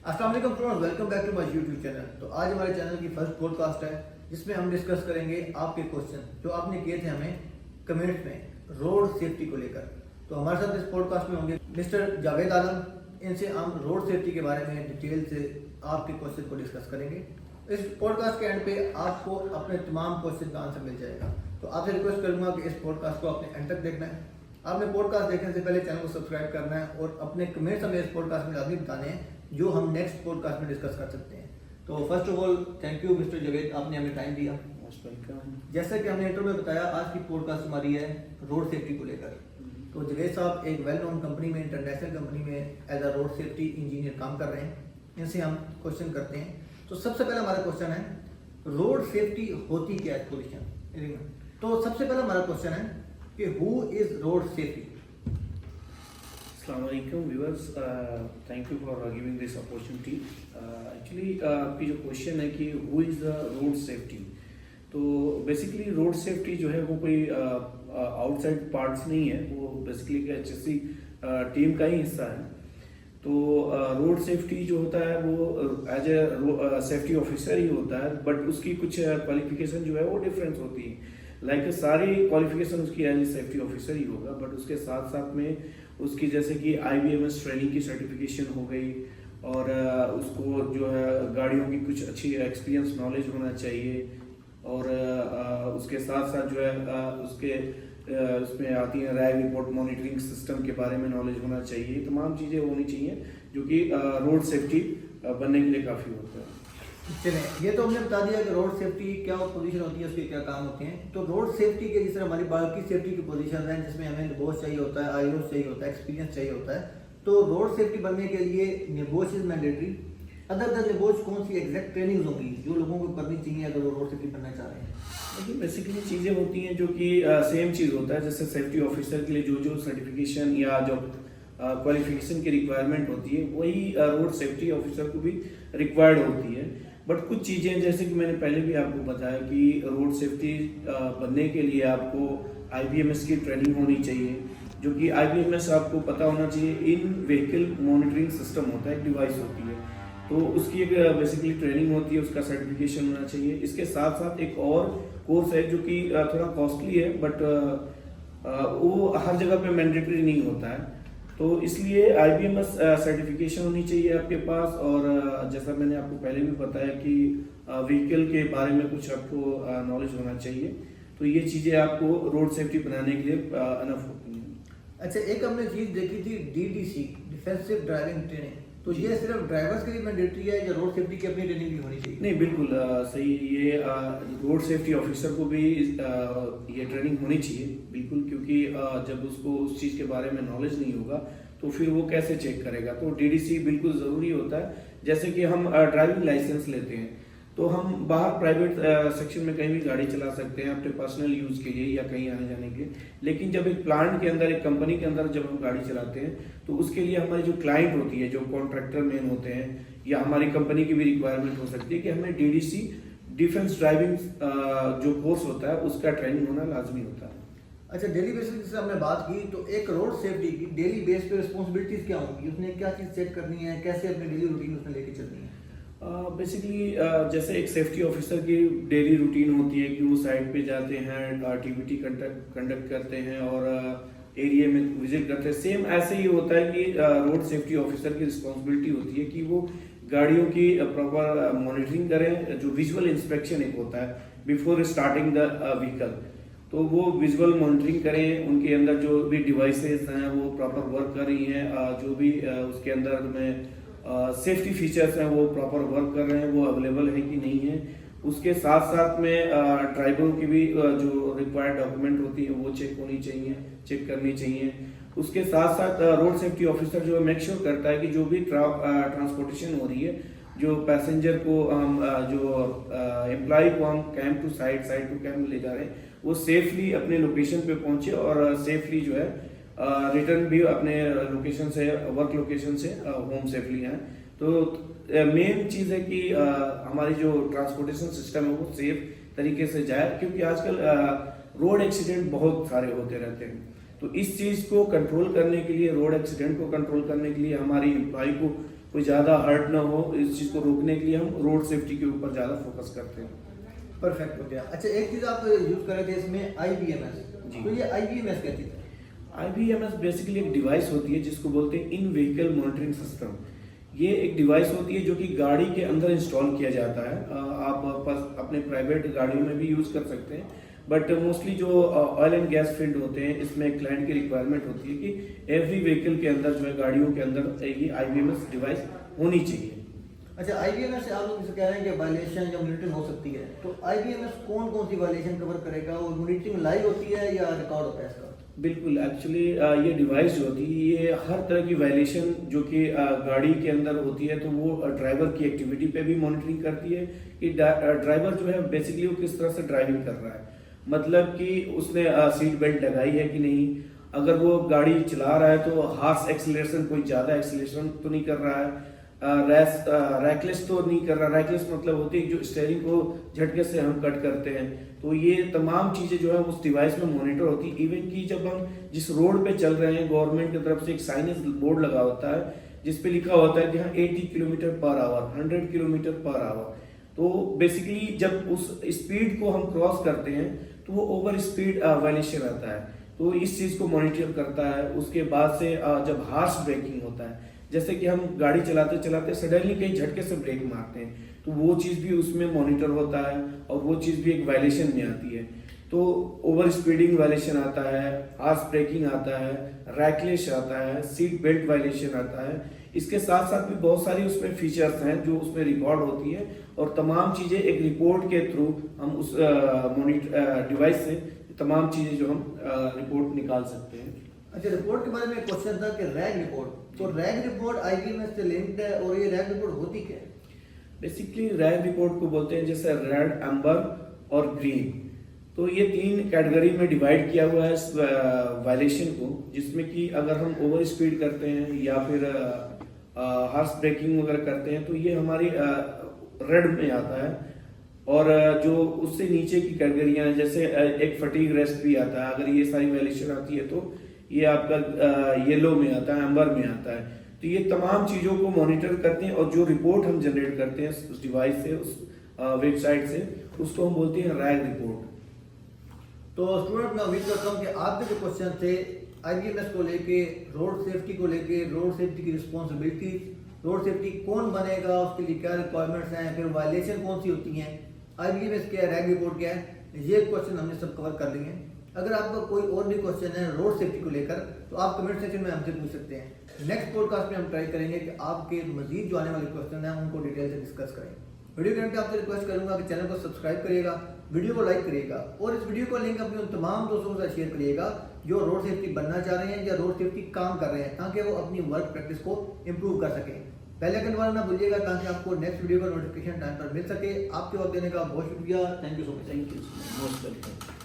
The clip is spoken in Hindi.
अस्सलाम वालेकुम friends, welcome back to my YouTube channel. तो आज हमारे चैनल की फर्स्ट पॉडकास्ट है जिसमें हम डिस्कस करेंगे आपके क्वेश्चन जो आपने किए थे हमें कमेंट में रोड सेफ्टी को लेकर। तो हमारे साथ इस पॉडकास्ट में होंगे मिस्टर जावेद आलम। इनसे हम रोड सेफ्टी के बारे में डिटेल से आपके क्वेश्चन को डिस्कस करेंगे। इस पॉडकास्ट के एंड पे आपको अपने तमाम क्वेश्चन का आंसर मिल जाएगा। तो आपसे रिक्वेस्ट करूंगा कि इस पॉडकास्ट को आपने एंड तक देखना है। आपने पॉडकास्ट देखने से पहले चैनल को सब्सक्राइब करना है और अपने कमेंट्स हमें इस पॉडकास्ट में लाजमी बताने हैं जो हम नेक्स्ट पॉडकास्ट में डिस्कस कर सकते हैं। तो first of all thank you mister Javed, आपने हमें टाइम दिया। जैसा कि हमने इंट्रो में बताया, आज की पॉडकास्ट हमारी है रोड सेफ्टी को लेकर। तो जावेद साहब एक वेल नोन कंपनी में, इंटरनेशनल कंपनी में as a road safety engineer काम कर रहे हैं। इनसे हम क्वेश्चन करते हैं। तो सबसे पहला हमारा क्वेश्चन है, रोड सेफ्टी होती क्या है पोजीशन। तो सबसे पहला हमारा क्वेश्चन है कि who is road safety. Assalamualaikum viewers, thank you for giving this opportunity. Actually आपकी जो क्वेश्चन है कि who is the road safety, तो बेसिकली रोड सेफ्टी जो है वो कोई आउटसाइड पार्ट्स नहीं है, वो बेसिकली HSC टीम का ही हिस्सा है। तो रोड सेफ्टी जो होता है वो एज ए सेफ्टी ऑफिसर ही होता है, बट उसकी कुछ क्वालिफिकेशन जो है वो डिफरेंस होती है। लाइक सारी क्वालिफिकेशन उसकी एज ए सेफ्टी ऑफिसर ही होगा, बट उसके साथ साथ में उसकी जैसे कि IBMS ट्रेनिंग की सर्टिफिकेशन हो गई, और उसको जो है गाड़ियों की कुछ अच्छी एक्सपीरियंस नॉलेज होना चाहिए, और उसके साथ साथ जो है उसके उसमें आती है रैग रिपोर्ट मॉनिटरिंग सिस्टम के बारे में नॉलेज होना चाहिए। तमाम चीज़ें होनी चाहिए जो कि रोड सेफ्टी बनने के लिए काफ़ी होता है। चलें, ये तो हमने बता दिया कि रोड सेफ्टी क्या पोजीशन होती है, उसके क्या काम होते हैं। तो रोड सेफ्टी के जिस तरह हमारी बाकी सेफ्टी की पोजीशन है जिसमें हमें निबोश चाहिए होता है, IOS चाहिए होता है, एक्सपीरियंस चाहिए होता है। तो रोड सेफ्टी बनने के लिए NEBOSH is mandatory. Other than NEBOSH कौन सी एग्जैक्ट ट्रेनिंग होगी जो लोगों को करनी चाहिए अगर वो रोड सेफ्टी बनना चाह रहे हैं। देखिए बेसिकली चीज़ें होती हैं जो कि सेम चीज़ होता है, जैसे सेफ्टी ऑफिसर के लिए जो जो सर्टिफिकेशन या जो क्वालिफिकेशन की रिक्वायरमेंट होती है वही रोड सेफ्टी ऑफिसर को भी रिक्वायर्ड होती है। बट कुछ चीज़ें जैसे कि मैंने पहले भी आपको बताया कि रोड सेफ्टी बनने के लिए आपको IBMS की ट्रेनिंग होनी चाहिए, जो कि IBMS आपको पता होना चाहिए, इन व्हीकल मॉनिटरिंग सिस्टम होता है, एक डिवाइस होती है। तो उसकी एक बेसिकली ट्रेनिंग होती है, उसका सर्टिफिकेशन होना चाहिए। इसके साथ साथ एक और कोर्स है जो कि थोड़ा कॉस्टली है, बट वो हर जगह पे मैंडेटरी नहीं होता है। तो इसलिए IBMS सर्टिफिकेशन होनी चाहिए आपके पास, और जैसा मैंने आपको पहले भी बताया कि व्हीकल के बारे में कुछ आपको नॉलेज होना चाहिए। तो ये चीज़ें आपको रोड सेफ्टी बनाने के लिए अनफ होती हैं। अच्छा, एक हमने चीज़ देखी थी DDC, डिफेंसिव ड्राइविंग ट्रेनिंग। तो ये सिर्फ ड्राइवर्स के लिए मैंडेटरी है या रोड सेफ्टी की अपनी ट्रेनिंग भी होनी चाहिए? नहीं, बिल्कुल सही। ये रोड सेफ्टी ऑफिसर को भी ये ट्रेनिंग होनी चाहिए बिल्कुल, क्योंकि जब उसको उस चीज़ के बारे में नॉलेज नहीं होगा तो फिर वो कैसे चेक करेगा। तो DDC बिल्कुल ज़रूरी होता है। जैसे कि हम ड्राइविंग लाइसेंस लेते हैं तो हम बाहर प्राइवेट सेक्शन में कहीं भी गाड़ी चला सकते हैं अपने पर्सनल यूज़ के लिए या कहीं आने जाने के लिए, लेकिन जब एक प्लांट के अंदर, एक कंपनी के अंदर जब हम गाड़ी चलाते हैं तो उसके लिए हमारी जो क्लाइंट होती है, जो कॉन्ट्रैक्टर मैन होते हैं, या हमारी कंपनी की भी रिक्वायरमेंट हो सकती है कि हमें DDC डिफेंस ड्राइविंग जो कोर्स होता है उसका ट्रेनिंग होना लाजमी होता है। अच्छा, डेली बेसिस से हमने बात की, तो एक रोड सेफ्टी की डेली बेस पे रिस्पॉन्सिबिलिटीज क्या होंगी, उसने क्या चीज़ चेक करनी है, कैसे अपनी डेली रूटीन उसमें लेके चलनी है। बेसिकली जैसे एक सेफ्टी ऑफिसर की डेली रूटीन होती है कि वो साइड पे जाते हैं, एक्टिविटी कंडक्ट करते हैं और एरिया में विजिट करते हैं। सेम ऐसे ही होता है कि रोड सेफ्टी ऑफिसर की रिस्पॉन्सिबिलिटी होती है कि वो गाड़ियों की प्रॉपर मॉनिटरिंग करें। जो विजुअल इंस्पेक्शन एक होता है बिफोर स्टार्टिंग द व्हीकल, तो वो विजुअल मॉनिटरिंग करें, उनके अंदर जो भी डिवाइसेस हैं वो प्रॉपर वर्क कर रही हैं, जो भी उसके अंदर में सेफ्टी फीचर्स हैं वो प्रॉपर वर्क कर रहे हैं, वो अवेलेबल है कि नहीं है। उसके साथ साथ में ड्राइवरों की भी जो रिक्वायर्ड डॉक्यूमेंट होती है वो चेक करनी चाहिए। उसके साथ साथ रोड सेफ्टी ऑफिसर जो मेक श्योर करता है कि जो भी ट्रांसपोर्टेशन हो रही है, जो पैसेंजर को हम जो एम्प्लॉय को हम camp to side to camp ले जा रहे हैं, वो सेफली अपने लोकेशन पे पहुंचे और सेफली जो है रिटर्न भी अपने लोकेशन से, वर्क लोकेशन से होम सेफली आए। तो मेन चीज़ है कि हमारी जो ट्रांसपोर्टेशन सिस्टम है वो सेफ तरीके से जाए, क्योंकि आजकल रोड एक्सीडेंट बहुत सारे होते रहते हैं। तो इस चीज़ को कंट्रोल करने के लिए, रोड एक्सीडेंट को कंट्रोल करने के लिए हमारी एम्प्लॉय को कोई ज़्यादा हर्ट ना हो, इस चीज़ को रोकने के लिए हम रोड सेफ्टी के ऊपर ज़्यादा फोकस करते हैं। परफेक्ट हो गया। अच्छा, एक चीज आप यूज कर रहे थे इसमें IBMS, जी। तो ये IBMS क्या चीज है? IBMS बेसिकली एक डिवाइस होती है जिसको बोलते हैं इन व्हीकल मॉनिटरिंग सिस्टम। ये एक डिवाइस होती है जो कि गाड़ी के अंदर इंस्टॉल किया जाता है। आप अपने प्राइवेट गाड़ियों में भी यूज़ कर सकते हैं, बट मोस्टली जो ऑयल एंड गैस फील्ड होते हैं इसमें क्लाइंट की रिक्वायरमेंट होती है कि एवरी व्हीकल के अंदर जो है गाड़ियों के अंदर ये IBMS डिवाइस होनी चाहिए। अच्छा, IBMS से आप लोग जैसे कह रहे हैं कि वायलेशन या मॉनिटरिंग हो सकती है, तो IBMS कौन कौन सी वायलेशन कवर करेगा? और मॉनिटरिंग लाइव होती है या रिकॉर्ड होता है इसका? बिल्कुल, एक्चुअली ये डिवाइस जो होती है ये हर तरह की वायलेशन जो कि गाड़ी के अंदर होती है तो वो ड्राइवर की एक्टिविटी पे भी मॉनिटरिंग करती है कि ड्राइवर जो है बेसिकली वो किस तरह से ड्राइविंग कर रहा है, मतलब कि उसने सीट बेल्ट लगाई है कि नहीं, अगर वो गाड़ी चला रहा है तो हार्श एक्सीलरेशन, कोई ज़्यादा एक्सीलरेशन तो नहीं कर रहा है, रैकलेस तो नहीं कर रहा। रैकलेस मतलब होती है जो स्टीयरिंग को झटके से हम कट करते हैं, तो ये तमाम चीज़ें जो है उस डिवाइस में मॉनिटर होती है। इवन कि जब हम जिस रोड पे चल रहे हैं गवर्नमेंट की तरफ से एक साइनेज बोर्ड लगा होता है जिस पे लिखा होता है कि हाँ 80 kilometre per hour, 100 kilometre per hour, तो बेसिकली जब उस स्पीड को हम क्रॉस करते हैं तो वो ओवर स्पीड वायलेशन आता है, तो इस चीज़ को मॉनिटर करता है। उसके बाद से जब हार्श ब्रेकिंग होता है, जैसे कि हम गाड़ी चलाते चलाते सडनली कहीं झटके से ब्रेक मारते हैं, तो वो चीज़ भी उसमें मॉनिटर होता है और वो चीज़ भी एक वायलेशन में आती है। तो ओवर स्पीडिंग वायलेशन आता है, हार्श ब्रेकिंग आता है, रैकलेस आता है, सीट बेल्ट वायलेशन आता है। इसके साथ साथ भी बहुत सारी उसमें फीचर्स हैं जो उसमें रिकॉर्ड होती है और तमाम चीज़ें एक रिपोर्ट के थ्रू हम उस डिवाइस से तमाम चीज़ें जो हम रिपोर्ट निकाल सकते हैं। अच्छा, रिपोर्ट के बारे में क्वेश्चन था कि रैग रिपोर्ट, तो रैग रिपोर्ट IBMS से लिंक्ड है और ये रैग रिपोर्ट होती क्या है? बेसिकली रैग रिपोर्ट को बोलते हैं जैसे रेड, एम्बर और ग्रीन, तो ये 3 कैटेगरी में डिवाइड किया हुआ है इस वायलेशन को, जिसमें कि अगर हम ओवर स्पीड करते हैं या फिर हार्श ब्रेकिंग वगैरह करते हैं तो ये हमारी रेड में आता है। और जो उससे नीचे की कैटेगरियां हैं जैसे एक फटीग रेस्ट भी आता है, अगर ये सारी वायलेशन आती है तो ये आपका येलो में आता है, एम्बर में आता है। तो ये तमाम चीज़ों को मॉनिटर करते हैं और जो रिपोर्ट हम जनरेट करते हैं उस डिवाइस से, उस वेबसाइट से, उसको हम बोलते हैं रैग रिपोर्ट। तो स्टूडेंट, मैं उम्मीद करता हूँ कि आपके जो क्वेश्चन थे IBMS को लेके, रोड सेफ्टी को लेके, रोड सेफ्टी की रिस्पॉन्सिबिलिटी, रोड सेफ्टी कौन बनेगा, उसके लिए क्या रिक्वायरमेंट्स हैं, फिर वायलेशन कौन सी होती हैं, IBMS क्या है, रैग रिपोर्ट क्या है, ये क्वेश्चन हमने सब कवर कर लिए हैं। अगर आपका कोई और भी क्वेश्चन है रोड सेफ्टी को लेकर तो आप कमेंट सेक्शन में हमसे पूछ सकते हैं। नेक्स्ट पॉडकास्ट में हम ट्राई करेंगे कि आपके मजीद जो आने वाले क्वेश्चन हैं उनको डिटेल से डिस्कस करें। वीडियो के अंत में आपसे रिक्वेस्ट करूंगा कि चैनल को सब्सक्राइब करिएगा, वीडियो को लाइक करिएगा और इस वीडियो को लिंक अपने उन तमाम दोस्तों के साथ शेयर करिएगा जो रोड सेफ्टी बनना चाह रहे हैं या रोड सेफ्टी काम कर रहे हैं, ताकि वो अपनी वर्क प्रैक्टिस को इम्प्रूव कर सकें। बेल आइकन दबाना ना भूलिएगा ताकि आपको नेक्स्ट वीडियो का नोटिफिकेशन टाइम पर मिल सके। आपके वक्त देने का बहुत शुक्रिया। Thank you so much. Thank you, most welcome.